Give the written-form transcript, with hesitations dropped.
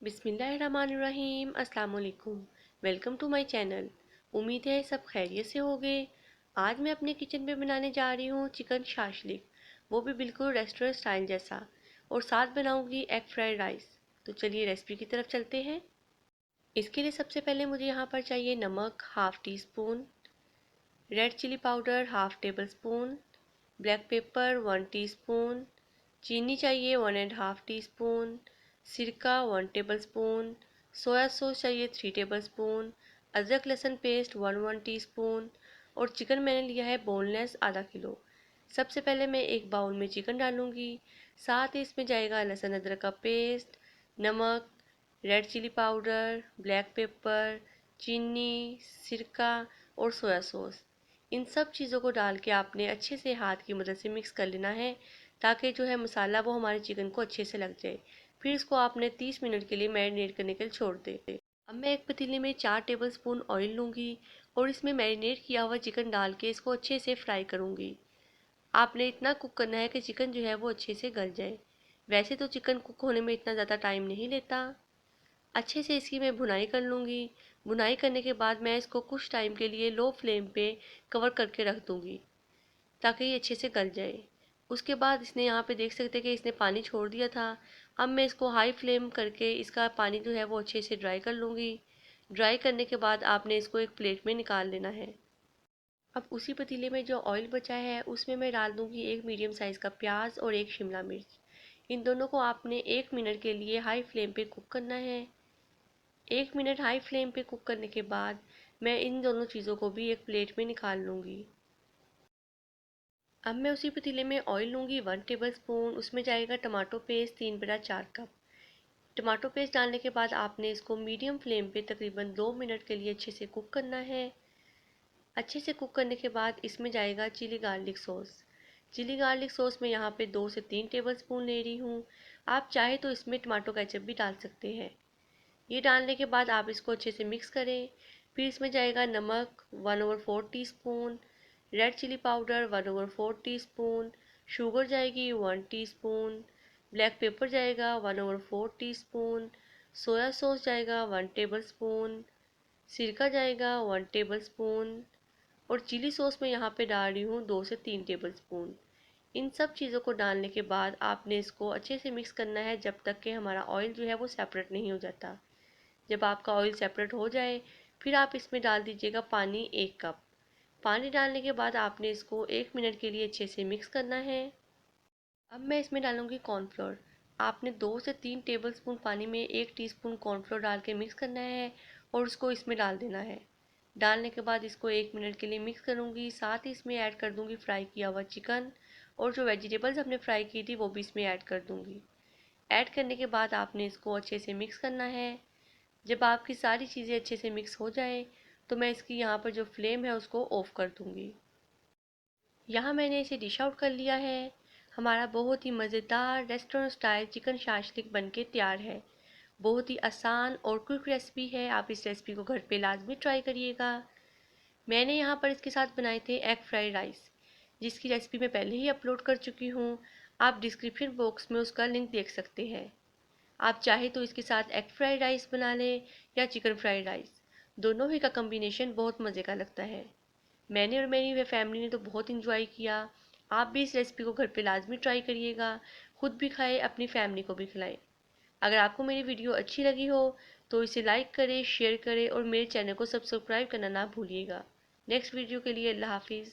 बिस्मिल्लाहिर्रहमानिर्रहीम। अस्सलाम वालेकुम। Welcome to my channel. उम्मीद है सब खैरियत से होंगे। आज मैं अपने किचन में बनाने जा रही हूँ चिकन शाशलिक, वो भी बिल्कुल रेस्टोरेंट स्टाइल जैसा, और साथ बनाऊंगी एग फ्राइड राइस। तो चलिए रेसिपी की तरफ चलते हैं। इसके लिए सबसे पहले मुझे यहाँ पर चाहिए नमक half teaspoon, red chilli powder half tablespoon, black pepper 1 teaspoon, चीनी चाहिए 1.5 टीस्पून, सिरका 1 टेबल स्पून, सोया सॉस चाहिए 3 टेबल स्पून, अदरक लहसुन पेस्ट 1 टीस्पून, और चिकन मैंने लिया है बोनलेस आधा किलो। सबसे पहले मैं एक बाउल में चिकन डालूंगी, साथ ही इसमें जाएगा लहसुन अदरक का पेस्ट, नमक, red chilli powder, black pepper, चीनी, सिरका और सोया सॉस। इन सब चीज़ों को डाल के आपने अच्छे से हाथ की मदद से मिक्स कर लेना है, ताकि जो है मसाला वो हमारे चिकन को अच्छे से लग जाए। फिर इसको आपने 30 मिनट के लिए मैरिनेट करने के लिए छोड़ दे। अब मैं एक पतीले में 4 टेबल स्पून ऑयल लूँगी और इसमें मैरिनेट किया हुआ चिकन डाल के इसको अच्छे से फ्राई करूँगी। आपने इतना कुक करना है कि चिकन जो है वो अच्छे से गल जाए। वैसे तो चिकन कुक होने में इतना ज़्यादा टाइम नहीं लेता। अच्छे से इसकी मैं भुनाई कर लूँगी। भुनाई करने के बाद मैं इसको कुछ टाइम के लिए लो फ्लेम पे कवर करके रख दूँगी, ताकि ये अच्छे से गल जाए। उसके बाद इसने यहाँ पे देख सकते हैं कि इसने पानी छोड़ दिया था। अब मैं इसको हाई फ्लेम करके इसका पानी जो है वो अच्छे से ड्राई कर लूँगी। ड्राई करने के बाद आपने इसको एक प्लेट में निकाल लेना है। अब उसी पतीले में जो ऑयल बचा है उसमें मैं डाल दूँगी एक मीडियम साइज़ का प्याज और एक शिमला मिर्च। इन दोनों को आपने 1 मिनट के लिए हाई फ्लेम पे कुक करना है। 1 मिनट हाई फ्लेम पे कुक करने के बाद मैं इन दोनों चीज़ों को भी एक प्लेट में निकाल लूँगी। अब मैं उसी पतीले में ऑयल लूँगी 1 टेबल स्पून। उसमें जाएगा tomato paste 3/4 cup. Tomato paste डालने के बाद आपने इसको मीडियम फ्लेम पे तकरीबन 2 मिनट के लिए अच्छे से कुक करना है। अच्छे से कुक करने के बाद इसमें जाएगा chilli garlic sauce. Chilli garlic sauce में यहाँ पे 2 से 3 टेबल स्पून ले रही हूँ। आप चाहे तो इसमें टमाटो केचप भी डाल सकते हैं। ये डालने के बाद आप इसको अच्छे से मिक्स करें। फिर इसमें जाएगा नमक 1/4 teaspoon, red chilli powder 1/4 teaspoon, sugar जाएगी 1 टीस्पून, ब्लैक पेपर जाएगा 1/4 टीस्पून, सोया सॉस जाएगा 1 टेबल स्पून, सिरका जाएगा 1 टेबल स्पून, और चिली सॉस में यहाँ पे डाल रही हूँ 2 से 3 टेबल स्पून। इन सब चीज़ों को डालने के बाद आपने इसको अच्छे से मिक्स करना है जब तक कि हमारा ऑयल जो है वो सेपरेट नहीं हो जाता। जब आपका ऑयल सेपरेट हो जाए फिर आप इसमें डाल दीजिएगा पानी 1 कप। पानी डालने के बाद आपने इसको 1 मिनट के लिए अच्छे से मिक्स करना है। अब मैं इसमें डालूंगी कॉर्नफ्लोर। आपने 2 से 3 टेबल स्पून पानी में 1 टीस्पून कॉर्नफ्लोर डाल के मिक्स करना है और उसको इसमें डाल देना है। डालने के बाद इसको 1 मिनट के लिए मिक्स करूँगी। साथ ही इसमें ऐड कर दूँगी फ्राई किया हुआ चिकन, और जो वेजिटेबल्स हमने फ्राई की थी वो भी इसमें ऐड कर दूँगी। ऐड करने के बाद आपने इसको अच्छे से मिक्स करना है। जब आपकी सारी चीज़ें अच्छे से मिक्स हो जाए तो मैं इसकी यहाँ पर जो फ्लेम है उसको ऑफ़ कर दूँगी। यहाँ मैंने इसे डिश आउट कर लिया है। हमारा बहुत ही मज़ेदार रेस्टोरेंट स्टाइल चिकन शाशलिक बनके तैयार है। बहुत ही आसान और क्विक रेसिपी है। आप इस रेसिपी को घर पे लाजमी ट्राई करिएगा। मैंने यहाँ पर इसके साथ बनाए थे एग फ्राइड राइस, जिसकी रेसिपी मैं पहले ही अपलोड कर चुकी हूँ। आप डिस्क्रिप्शन बॉक्स में उसका लिंक देख सकते हैं। आप चाहे तो इसके साथ एग फ्राइड राइस बना लें या चिकन फ्राइड राइस। दोनों ही का कम्बिनेशन बहुत मज़े का लगता है। मैंने और मेरी फैमिली ने तो बहुत इंजॉय किया। आप भी इस रेसिपी को घर पे लाजमी ट्राई करिएगा। खुद भी खाएं, अपनी फैमिली को भी खिलाएं। अगर आपको मेरी वीडियो अच्छी लगी हो तो इसे लाइक करें, शेयर करें और मेरे चैनल को सब्सक्राइब करना ना भूलिएगा। नेक्स्ट वीडियो के लिए अल्लाह हाफिज़।